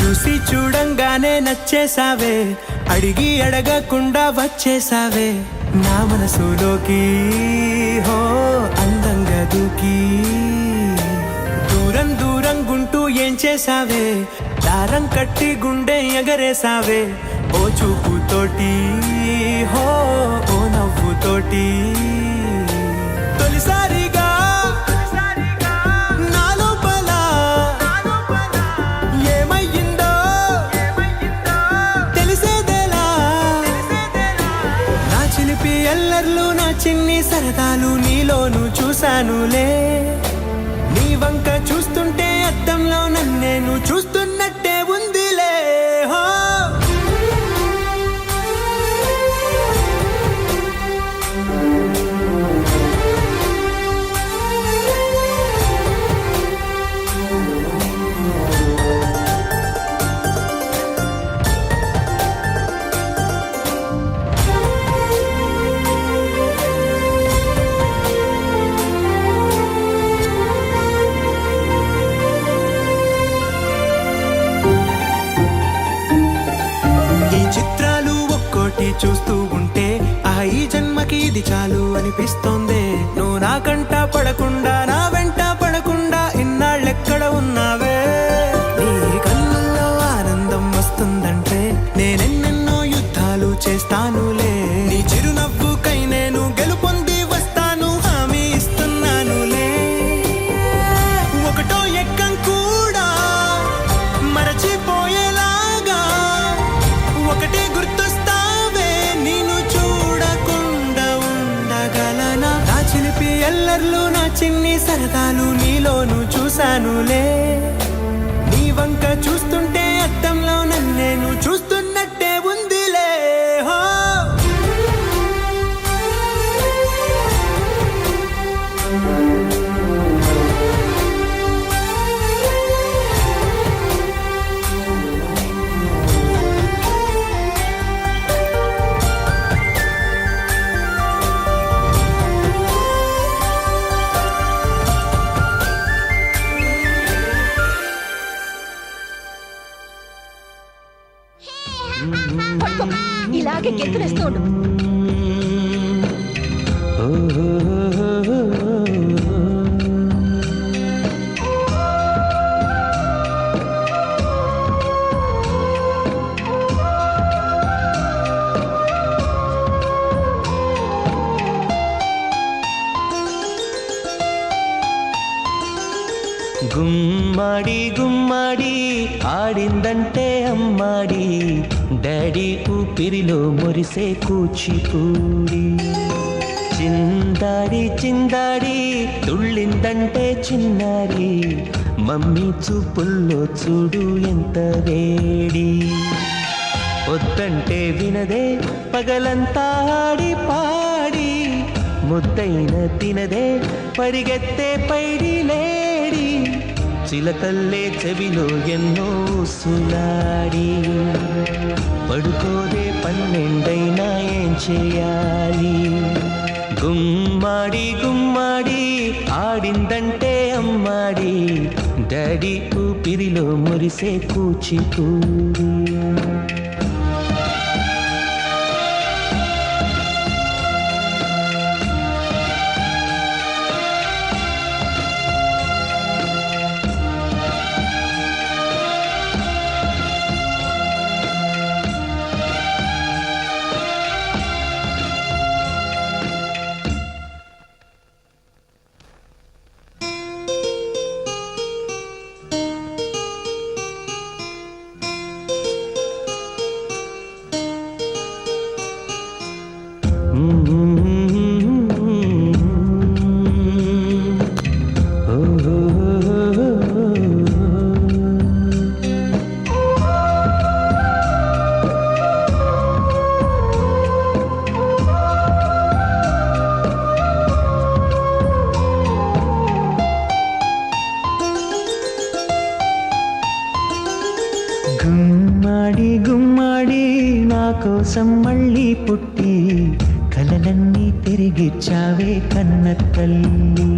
చూసి చూడంగానే నచ్చేసావే, అడిగి అడగకుండా వచ్చేసావే నా మనసులోకి. హో అందంగా దూకి దూరం దూరం గుంటూ ఏం చేసావే, దారం కట్టి గుండె ఎగరేసావే ఓ చూపుతోటి, హో ఓ నవ్వుతోటి. తొలిసారిగా నా లోపల ఏమయ్యిందో తెలిసేదేలా. నా చిలిపి ఎల్లర్లు నా చిన్ని సరదాలు నీలోను చూశానులే. నీ వంక చూస్తుంటే అద్దంలో నన్నేను చూస్తున్నట్టే ఉందిలే. హో చూస్తూ ఉంటే ఈ జన్మకి ఇది చాలు అనిపిస్తోంది. నువ్వు నా కంట పడకుండా నా వెంట పడకుండా ఇన్నాళ్ళెక్కడ ఉన్నావే. నీ కళ్ళల్లో ఆనందం వస్తుందంటే నేనెన్నెన్నో యుద్ధాలు చేస్తానులే. నీ చిరునవ్వుకై నేను గెలుపొంది వస్తాను, హామీ ఇస్తున్నానులే. ఒకటో ఎక్కం కూడా మరచిపోయేలాగా ఒకటే గుర్తొస్తా. ఎల్లర్లు నా చిన్ని సరదాలు నీలోను చూశానులే. నీ వంక చూస్తుంటే అద్దంలో నన్నేను చూస్తున్నట్టే ఉందిలే. హో ఇలాగే గెంతులేస్తూ ఉండు. గుమ్మాడి గుమ్మాడి ఆడిందంటే అమ్మాడి, డాడీ ఊపిరిలో మురిసే కూచిపూడి. చిందాడి చిందాడి తుళ్ళిందంటే చిన్నారి, మమ్మీ చూపుల్లో చూడు ఎంత వేడి. వద్దంటే వినదే పగలంతా ఆడి పాడి, ముద్దైన తినదే పరిగెత్తే పైడి లేడి. చిలకల్లే చెవిలో ఎన్నో సులాడి, పడుకోదే పన్నెండైనా ఏం చేయాలి. గుమ్మాడి గుమ్మాడి ఆడిందంటే అమ్మాడి, డాడీ ఊపిరిలో మురిసే కూచిపూడి. గుమ్మాడి గుమ్మాడి నా కోసం మళ్ళీ పుట్టి కలలన్నీ తిరిగిచ్చావే కన్న తల్లి.